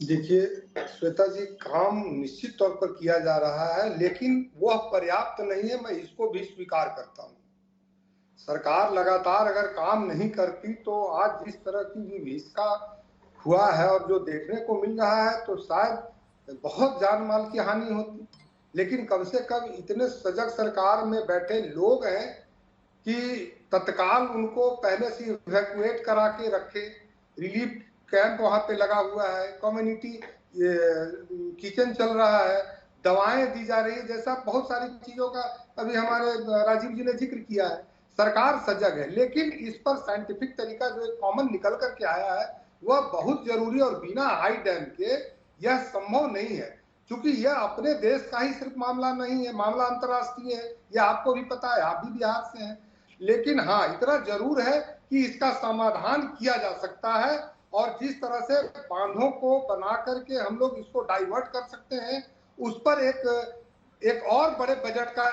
देखिए श्वेता जी, काम निश्चित तौर पर किया जा रहा है, लेकिन वह पर्याप्त नहीं है, मैं इसको भी स्वीकार करता हूँ। सरकार लगातार अगर काम नहीं करती तो आज जिस तरह की विभीषिका हुआ है और जो देखने को मिल रहा है तो शायद बहुत जान माल की हानि होती। लेकिन कम से कम इतने सजग सरकार में बैठे लोग हैं कि तत्काल उनको पहले से इवैक्यूएट करा के रखे। रिलीफ कैंप वहां पे लगा हुआ है, कम्युनिटी किचन चल रहा है, दवाएं दी जा रही है, जैसा बहुत सारी चीजों का अभी हमारे राजीव जी ने जिक्र किया है। सरकार सजग है, लेकिन इस पर साइंटिफिक तरीका जो एक कॉमन निकल करके आया है वह बहुत जरूरी, और बिना हाई डैम के यह संभव नहीं है। क्योंकि यह अपने देश का ही सिर्फ मामला नहीं है, मामला अंतर्राष्ट्रीय है, यह आपको भी पता है, आप भी बिहार से हैं। लेकिन हाँ, इतना जरूर है कि इसका समाधान किया जा सकता है, और जिस तरह से बांधों को बना करके हम लोग इसको डाइवर्ट कर सकते हैं, उस पर एक और बड़े बजट का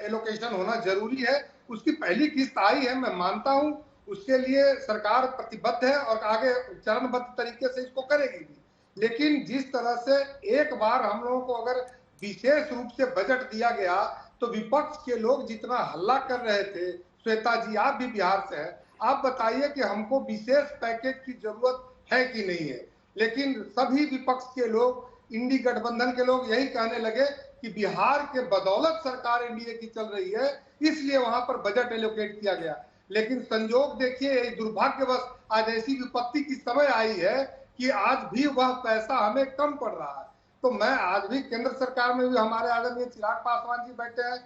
एलोकेशन होना जरूरी है। उसकी पहली किस्त आई है, मैं मानता हूं, उसके लिए सरकार प्रतिबद्ध है और आगे चरणबद्ध तरीके से इसको करेगी भी। लेकिन जिस तरह से एक बार हम लोगों को अगर विशेष रूप से बजट दिया गया तो विपक्ष के लोग जितना हल्ला कर रहे थे, श्वेता जी आप भी बिहार से हैं, आप बताइए कि हमको विशेष पैकेज की जरूरत है कि नहीं है। लेकिन सभी विपक्ष के लोग, इंडी गठबंधन के लोग यही कहने लगे कि बिहार के बदौलत सरकार एनडीए की चल रही है, इसलिए वहां पर बजट एलोकेट किया गया। लेकिन संजोग देखिए, दुर्भाग्यवश आज ऐसी विपत्ति की समय आई है कि आज भी वह पैसा हमें कम पड़ रहा है। तो मैं आज भी केंद्र सरकार में भी हमारे आदरणीय चिराग पासवान जी बैठे हैं,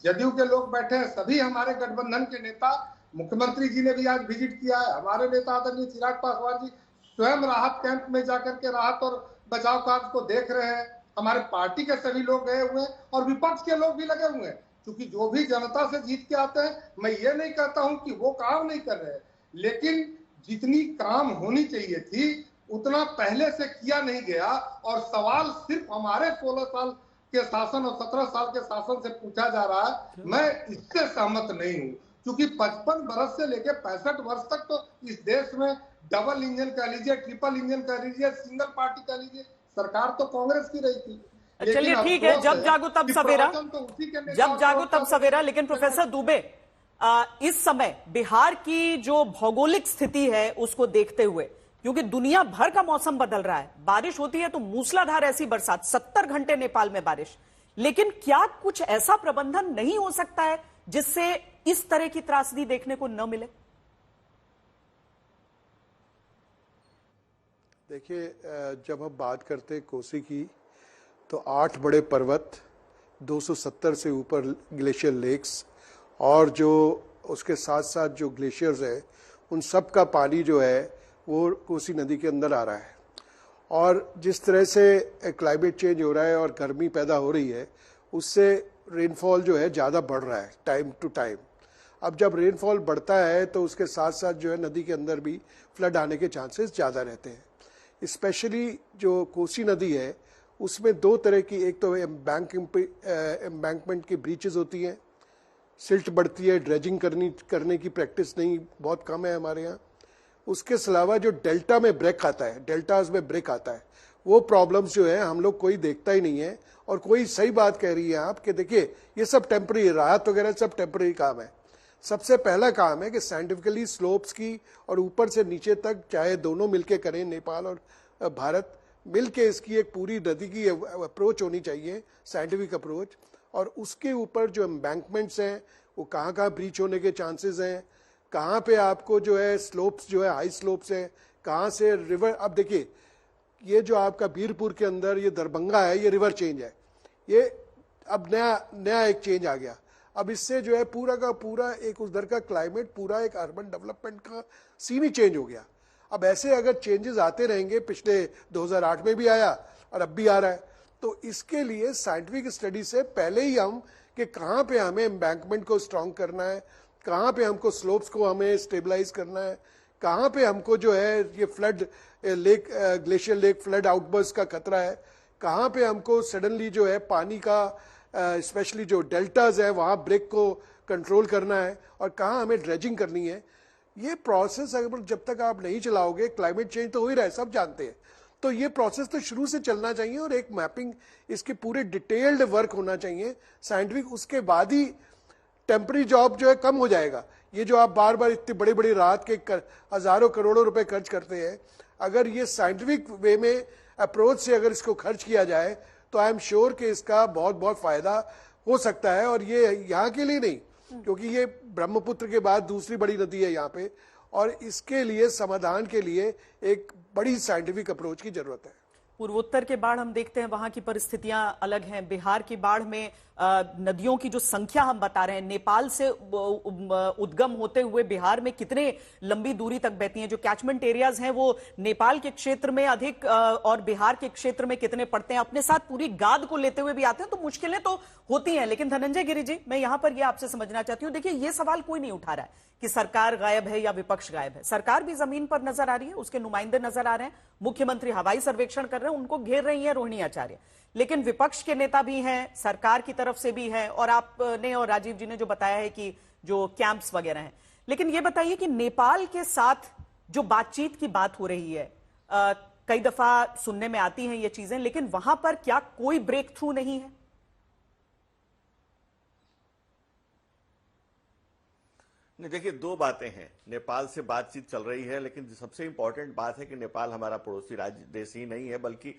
जदयू के लोग बैठे हैं, सभी हमारे गठबंधन के नेता, मुख्यमंत्री जी ने भी आज विजिट किया है, हमारे नेता आदरणीय चिराग पासवान जी स्वयं राहत कैंप में जाकर के राहत और बचाव कार्य को देख रहे हैं, हमारे पार्टी के सभी लोग गए हुए हैं और विपक्ष के लोग भी लगे हुए हैं। क्योंकि जो भी जनता से जीत के आते हैं, मैं ये नहीं कहता हूं कि वो काम नहीं कर रहे, लेकिन जितनी काम होनी चाहिए थी उतना पहले से किया नहीं गया। और सवाल सिर्फ हमारे 16 साल के शासन और 17 साल के शासन से पूछा जा रहा है, मैं इससे सहमत नहीं हूं। क्योंकि 55 वर्ष से लेकर 65 वर्ष तक तो इस देश में डबल इंजन कह लीजिए, ट्रिपल इंजन कह लीजिए, सिंगल पार्टी कह लीजिए, सरकार तो कांग्रेस की रही थी। चलिए ठीक है, जब जागो तब सवेरा, तो जब जागो तब सवेरा। लेकिन प्रोफेसर दुबे, इस समय बिहार की जो भौगोलिक स्थिति है उसको देखते हुए, क्योंकि दुनिया भर का मौसम बदल रहा है, बारिश होती है तो मूसलाधार ऐसी बरसात, 70 घंटे नेपाल में बारिश, लेकिन क्या कुछ ऐसा प्रबंधन नहीं हो सकता है जिससे इस तरह की त्रासदी देखने को न मिले? देखिए, जब हम बात करते हैं कोसी की, तो 8 बड़े पर्वत, 270 से ऊपर ग्लेशियर लेक्स, और जो उसके साथ साथ जो ग्लेशियर्स है उन सब का पानी जो है वो कोसी नदी के अंदर आ रहा है। और जिस तरह से क्लाइमेट चेंज हो रहा है और गर्मी पैदा हो रही है, उससे रेनफॉल जो है ज़्यादा बढ़ रहा है टाइम टू टाइम। अब जब रेनफॉल बढ़ता है तो उसके साथ साथ जो है नदी के अंदर भी फ्लड आने के चांसेस ज़्यादा रहते हैं। स्पेशली जो कोसी नदी है उसमें 2 तरह की, एक तो एम्बैंकमेंट की ब्रीचेस होती हैं, सिल्ट बढ़ती है, ड्रेजिंग करने की प्रैक्टिस नहीं, बहुत कम है हमारे यहाँ। उसके अलावा जो डेल्टा में ब्रेक आता है, डेल्टाज में ब्रेक आता है, वो प्रॉब्लम्स जो है हम लोग कोई देखता ही नहीं है। और कोई सही बात कह रही है आप कि देखिए ये सब टेम्पररी, राहत वगैरह सब टेम्पररी काम है। सबसे पहला काम है कि साइंटिफिकली स्लोप्स की और ऊपर से नीचे तक, चाहे दोनों मिलके करें, नेपाल और भारत मिलके, इसकी एक पूरी नदी की अप्रोच होनी चाहिए, साइंटिफिक अप्रोच। और उसके ऊपर जो एम्बैंकमेंट्स हैं वो कहाँ कहाँ ब्रीच होने के चांसेस हैं, कहाँ पे आपको जो है स्लोप्स जो है हाई स्लोप्स हैं, कहाँ से रिवर। अब देखिए ये जो आपका बीरपुर के अंदर ये दरभंगा है, ये रिवर चेंज है, ये अब नया एक चेंज आ गया। अब इससे जो है पूरा का पूरा एक उधर का क्लाइमेट, पूरा एक अर्बन डेवलपमेंट का सीन ही चेंज हो गया। अब ऐसे अगर चेंजेस आते रहेंगे, पिछले 2008 में भी आया और अब भी आ रहा है, तो इसके लिए साइंटिफिक स्टडी से पहले ही हम कि कहाँ पे हमें एम्बैंकमेंट को स्ट्रॉन्ग करना है, कहाँ पे हमको स्लोप्स को हमें स्टेबलाइज करना है, कहाँ पे हमको जो है ये flood lake, glacier lake flood outburst का खतरा है, कहाँ पे हमको सडनली जो है पानी का स्पेशली जो डेल्टाज है वहाँ ब्रेक को कंट्रोल करना है, और कहाँ हमें ड्रेजिंग करनी है। ये प्रोसेस अगर जब तक आप नहीं चलाओगे, क्लाइमेट चेंज तो हो ही रहा है, सब जानते हैं, तो ये प्रोसेस तो शुरू से चलना चाहिए और एक मैपिंग, इसके पूरे डिटेल्ड वर्क होना चाहिए साइंटिफिक। उसके बाद ही टेम्पररी जॉब जो है कम हो जाएगा। ये जो आप बार बार इतनी बड़ी बड़ी रात के हजारों करोड़ों रुपए खर्च करते हैं, अगर ये साइंटिफिक वे में अप्रोच से अगर इसको खर्च किया जाए तो आई एम श्योर कि इसका बहुत बहुत फायदा हो सकता है। और ये यहाँ के लिए नहीं, क्योंकि ये ब्रह्मपुत्र के बाद दूसरी बड़ी नदी है यहाँ पे, और इसके लिए समाधान के लिए एक बड़ी साइंटिफिक अप्रोच की जरूरत है। पूर्वोत्तर के बाढ़ हम देखते हैं, वहां की परिस्थितियां अलग हैं। बिहार की बाढ़ में नदियों की जो संख्या हम बता रहे हैं, नेपाल से उद्गम होते हुए बिहार में कितने लंबी दूरी तक बहती हैं। जो कैचमेंट एरियाज हैं वो नेपाल के क्षेत्र में अधिक और बिहार के क्षेत्र में कितने पड़ते हैं। अपने साथ पूरी गाद को लेते हुए भी आते हैं, तो मुश्किलें तो होती हैं। लेकिन धनंजय गिरि जी, मैं यहां पर यह आपसे समझना चाहती हूं, देखिए ये सवाल कोई नहीं उठा रहा है कि सरकार गायब है या विपक्ष गायब है। सरकार भी जमीन पर नजर आ रही है, उसके नुमाइंदे नजर आ रहे हैं, मुख्यमंत्री हवाई सर्वेक्षण कर रहे हैं, उनको घेर रही है रोहिणी आचार्य। लेकिन विपक्ष के नेता भी हैं, सरकार की तरफ से भी हैं, और आपने और राजीव जी ने जो बताया है कि जो कैंप्स वगैरह हैं। लेकिन ये बताइए कि नेपाल के साथ जो बातचीत की बात हो रही है, कई दफा सुनने में आती हैं ये चीजें, लेकिन वहां पर क्या कोई ब्रेक थ्रू नहीं है? नहीं, देखिए दो बातें हैं। नेपाल से बातचीत चल रही है, लेकिन सबसे इंपॉर्टेंट बात है कि नेपाल हमारा पड़ोसी राज्य देश ही नहीं है, बल्कि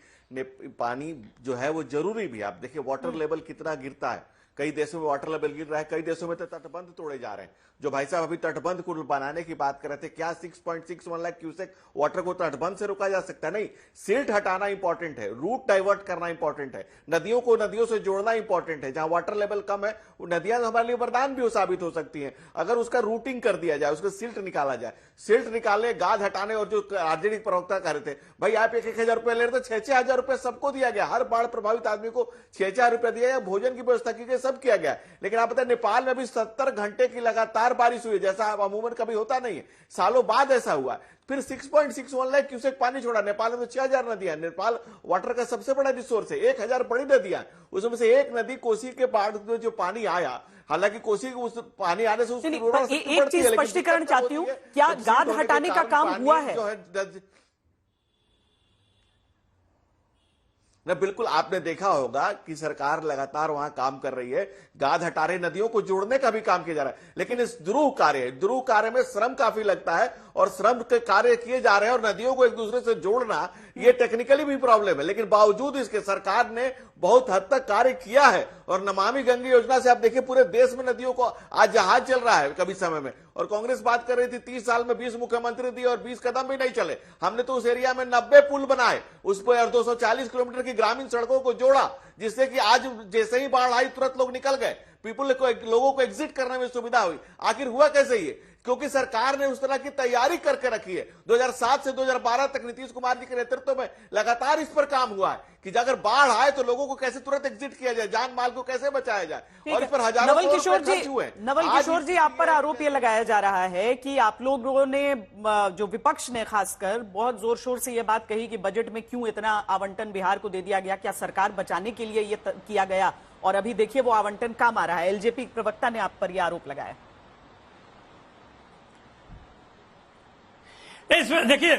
पानी जो है वो जरूरी भी है। आप देखिए वाटर लेवल कितना गिरता है, कई देशों में वाटर लेवल गिर रहा है, कई देशों में तो तटबंध तोड़े जा रहे हैं। जो भाई साहब अभी तटबंध को बनाने की बात कर रहे थे, क्या 6.61 लाख क्यूसेक वाटर को तटबंध से रोका जा सकता है? नहीं, सिल्ट हटाना इंपॉर्टेंट है, रूट डाइवर्ट करना इंपॉर्टेंट है, नदियों को नदियों से जोड़ना इंपॉर्टेंट है। जहां वाटर लेवल कम है वो नदियां हमारे लिए वरदान भी साबित हो सकती हैं अगर उसका रूटिंग कर दिया जाए, उसका सिल्ट निकाला जाए। सिल्ट निकालने, गाद हटाने, और जो राजनीतिक प्रवक्ता कर रहे थे, भाई आप 1,000 रुपए ले रहे थे, 6,000 रुपए सबको दिया गया, हर बाढ़ प्रभावित आदमी को 6,000 रुपए दिया गया, भोजन की व्यवस्था की गई, सब किया गया। लेकिन आप बताए नेपाल में भी 70 घंटे की लगातार बारिश हुई, जैसा अमूमन कभी होता नहीं है, सालों बाद ऐसा हुआ। फिर 6.61 लाख क्यूसेक पानी छोड़ा। नेपाल में तो 6,000 नदियां, नेपाल वाटर का सबसे बड़ा रिसोर्स है, 1,000 बड़ी नदियां, उसमें से एक नदी कोसी के बाढ़ में जो पानी आया, हालांकि कोसी के उस पानी आने से एक चीज स्पष्टीकरण चाहती हूं, क्या गाद हटाने का काम हुआ है? ना, बिल्कुल आपने देखा होगा कि सरकार लगातार वहां काम कर रही है, गाद हटा रहे, नदियों को जोड़ने का भी काम किया जा रहा है। लेकिन इस ध्रुव कार्य में श्रम काफी लगता है, और श्रम के कार्य किए जा रहे हैं, और नदियों को एक दूसरे से जोड़ना ये टेक्निकली भी प्रॉब्लम है। लेकिन बावजूद इसके सरकार ने बहुत हद तक कार्य किया है। और नमामि गंगे योजना से आप देखिए पूरे देश में नदियों को आज जहाज चल रहा है कभी समय में। और कांग्रेस बात कर रही थी 30 साल में 20 मुख्यमंत्री दिए और 20 कदम भी नहीं चले। हमने तो उस एरिया में 90 पुल बनाए, उस पर 240 किलोमीटर की ग्रामीण सड़कों को जोड़ा, जिससे कि आज जैसे ही बाढ़ आई तुरंत लोग निकल गए, लोगों को एग्जिट करने में सुविधा हुई। आखिर हुआ कैसे ये? क्योंकि सरकार ने उस तरह की तैयारी करके रखी है। 2007 से 2012 तक नीतीश कुमार जी के नेतृत्व में लगातार इस पर काम हुआ है कि अगर बाढ़ आए तो लोगों को कैसे तुरंत एग्जिट किया जाए, जान माल को कैसे बचाया जाए, और इस पर हजारों नवल किशोर जी, आप पर आरोप यह लगाया जा रहा है कि आप लोगों ने, जो विपक्ष ने खासकर, बहुत जोर शोर से यह बात कही कि बजट में क्यों इतना आवंटन बिहार को दे दिया गया, क्या सरकार बचाने के लिए यह किया गया? और अभी देखिए वो आवंटन काम आ रहा है। एलजेपी प्रवक्ता ने आप पर यह आरोप लगाया। इसमें देखिए,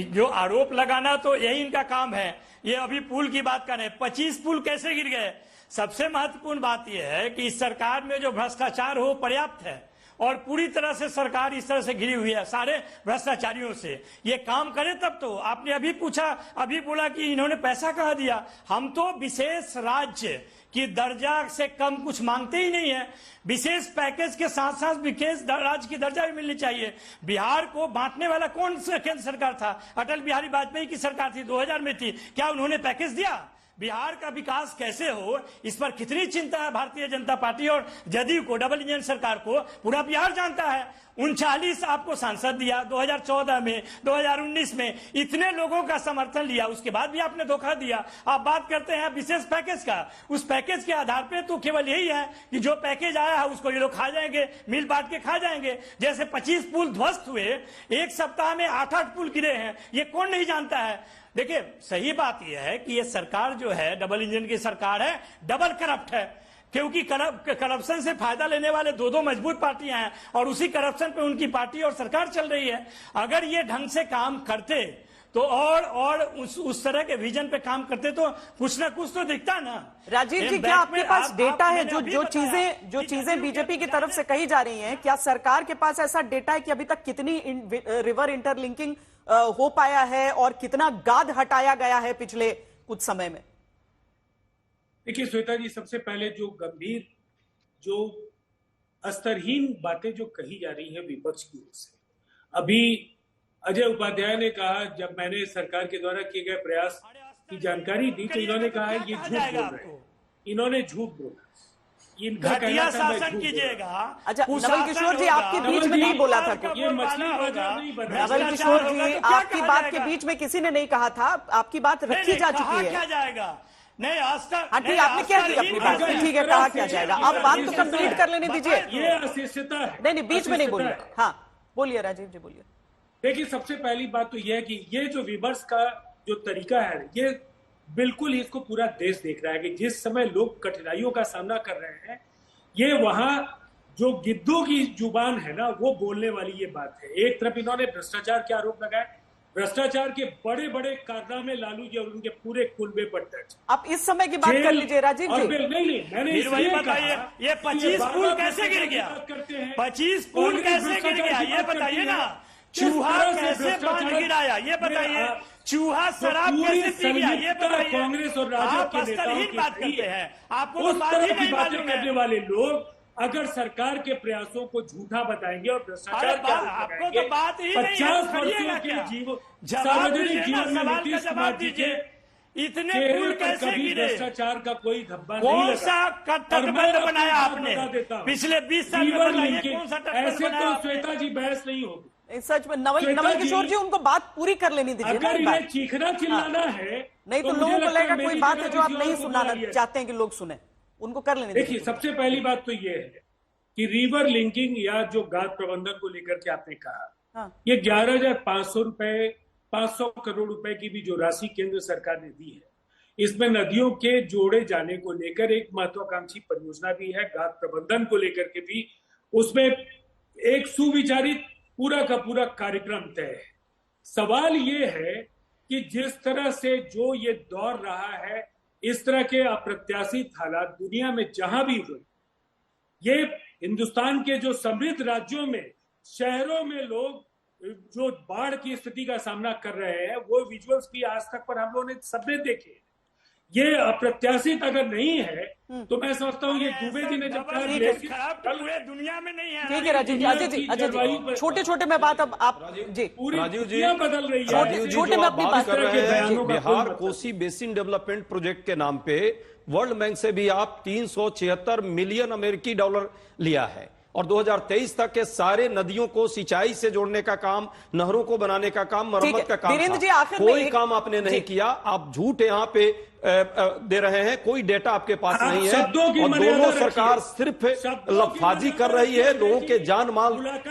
जो आरोप लगाना तो यही इनका काम है। ये अभी पुल की बात कर रहे हैं, 25 पुल कैसे गिर गए? सबसे महत्वपूर्ण बात यह है कि इस सरकार में जो भ्रष्टाचार हो पर्याप्त है, और पूरी तरह से सरकार इस तरह से घिरी हुई है सारे भ्रष्टाचारियों से। ये काम करे तब तो। आपने अभी पूछा, अभी बोला कि इन्होंने पैसा कहाँ दिया। हम तो विशेष राज्य की दर्जा से कम कुछ मांगते ही नहीं है। विशेष पैकेज के साथ साथ विशेष राज्य की दर्जा भी मिलनी चाहिए। बिहार को बांटने वाला कौन सा केंद्र सरकार था? अटल बिहारी वाजपेयी की सरकार थी, 2000 में थी। क्या उन्होंने पैकेज दिया? बिहार का विकास कैसे हो, इस पर कितनी चिंता है भारतीय जनता पार्टी और जदयू को, डबल इंजन सरकार को। पूरा बिहार जानता है। 39 आपको सांसद दिया 2014 में, 2019 में इतने लोगों का समर्थन लिया, उसके बाद भी आपने धोखा दिया। आप बात करते हैं विशेष पैकेज का, उस पैकेज के आधार पे तो केवल यही है कि जो पैकेज आया है उसको ये लोग खा जाएंगे, मिल बांट के खा जाएंगे। जैसे 25 पुल ध्वस्त हुए, एक सप्ताह में 8-8 पुल गिरे हैं, ये कौन नहीं जानता है? देखिए, सही बात यह है कि ये सरकार जो है डबल इंजन की सरकार है, डबल करप्ट है, क्योंकि करप्शन से फायदा लेने वाले दो मजबूत पार्टियां हैं, और उसी करप्शन पे उनकी पार्टी और सरकार चल रही है। अगर ये ढंग से काम करते तो और उस तरह के विजन पे काम करते तो कुछ ना कुछ तो दिखता ना। राजीव जी, क्या आपके पास डेटा है जो चीजें बीजेपी की तरफ से कही जा रही हैं, क्या सरकार के पास ऐसा डेटा है कि अभी तक कितनी रिवर इंटरलिंकिंग हो पाया है और कितना गाद हटाया गया है पिछले कुछ समय में? देखिए श्वेता जी, सबसे पहले जो गंभीर, जो अस्तरहीन बातें जो कही जा रही है विपक्ष की ओर से, अभी अजय उपाध्याय ने कहा, जब मैंने सरकार के द्वारा किए गए प्रयास की जानकारी दी तो इन्होंने कहा है ये झूठ बोल रहे हैं, इन्होंने झूठ बोला, इनका कहना था मैं झूठ कीजिएगा। अच्छा, नवल किशोर जी आपके बीच में नहीं बोला था, ये मछली बाजार नहीं बना। नवल किशोर जी आपकी बात के बीच में किसी ने नहीं कहा था, आपकी बात रखी जा चुकी है। क्या जाएगा? नहीं, आज तक ठीक, आपने क्या की अपनी बात? ठीक है, कहा क्या जाएगा? आप बात तो कंप्लीट कर लेने दीजिए। ये अशिष्टता है। नहीं, बीच में नहीं बोलिए। हाँ बोलिए राजीव जी, बोलिए। देखिए, सबसे पहली बात तो यह है कि ये जो विमर्श का जो तरीका है, ये बिल्कुल ही इसको पूरा देश देख रहा है कि जिस समय लोग कठिनाइयों का सामना कर रहे हैं, ये वहां जो गिद्धों की जुबान है ना, वो बोलने वाली ये बात है। एक तरफ इन्होंने भ्रष्टाचार के आरोप लगाए, भ्रष्टाचार के बड़े बड़े कारनामे लालू जी और उनके पूरे कुनबे पर दर्ज। आप इस समय की बात कर लीजिए राजीव जी। नहीं, मैंने वही बताइए, ये 25 पुल कैसे गिर गया? 25 पुल कैसे गिर गया ये बताइए ना। चूहा कैसे बांध गिराया ये बताइए। चूहा शराब कैसे पी गया ये बताइए। कांग्रेस और राजद के नेताओं की बात करते हैं, आपको उस तरह की बातें करने वाले लोग अगर सरकार के प्रयासों को झूठा बताएंगे और भ्रष्टाचार आपको तो बात ही 50 वर्षों के सार्वजनिक जीवन में नीतीश कुमार जी के इतने पुल कैसे गिरे? भ्रष्टाचार का कोई धब्बा नहीं लगा। कौन सा तटबंध बनाया आपने पिछले 20 साल में? कौन सा तटबंध? ऐसे तो श्वेता जी बहस नहीं होगी सच में। नवल किशोर जी उनको बात पूरी कर लेनी दीजिए। अगर इन्हें चीखना चिल्लाना है नहीं तो लोगों को लगेगा कोई बात है जो आप नहीं सुनाना चाहते हैं कि लोग सुने, उनको कर लेने दीजिए। देखिए, सबसे पहली बात तो ये है कि रिवर लिंकिंग या जो गाद प्रबंधन को लेकर के आपने कहा, ये 11,500 करोड़ रुपए की भी जो राशि केंद्र सरकार ने दी है, इसमें नदियों के जोड़े जाने को लेकर एक महत्वाकांक्षी परियोजना भी है, गाद प्रबंधन को लेकर के भी उसमें एक सुविचारित पूरा का पूरा कार्यक्रम तय है। सवाल ये है कि जिस तरह से जो ये दौर रहा है, इस तरह के अप्रत्याशित हालात दुनिया में जहां भी हुए, ये हिंदुस्तान के जो समृद्ध राज्यों में, शहरों में लोग जो बाढ़ की स्थिति का सामना कर रहे हैं, वो विजुअल्स भी आज तक पर हम लोगों ने सबने देखे। ये अप्रत्याशित अगर नहीं है तो मैं समझता हूँ ये दुबे जी ने जब दुनिया में नहीं है। ठीक है राजीव जी, अजय जी, छोटे छोटे में बात अब आप जी राजीव जी बदल रही है। छोटे में अपनी बात कर रहे हैं। Bihar Kosi basin development project के नाम पे वर्ल्ड बैंक से भी आप 376 मिलियन अमेरिकी डॉलर लिया है और 2023 तक के सारे नदियों को सिंचाई से जोड़ने का काम, नहरों को बनाने का काम, मरम्मत का काम था। कोई काम आपने नहीं किया। आप झूठ यहाँ पे दे रहे हैं, कोई डेटा आपके पास नहीं है और दोनों सरकार सिर्फ लफाजी कर रही है। लोगों के जान माल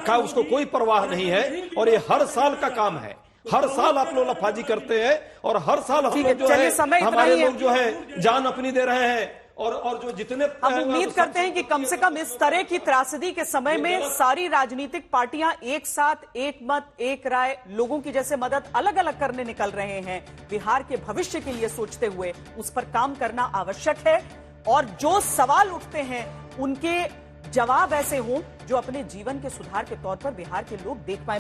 का उसको कोई परवाह नहीं है और ये हर साल का काम है। हर साल आप लोग लफाजी करते हैं और हर साल हम लोग जो है, हमारे लोग जो है जान अपनी दे रहे हैं और जो जितने हम उम्मीद करते हैं कि कम से कम इस तरह की त्रासदी के समय में सारी राजनीतिक पार्टियां एक साथ, एक मत, एक राय, लोगों की जैसे मदद अलग अलग करने निकल रहे हैं। बिहार के भविष्य के लिए सोचते हुए उस पर काम करना आवश्यक है और जो सवाल उठते हैं उनके जवाब ऐसे हों जो अपने जीवन के सुधार के तौर पर बिहार के लोग देख पाए।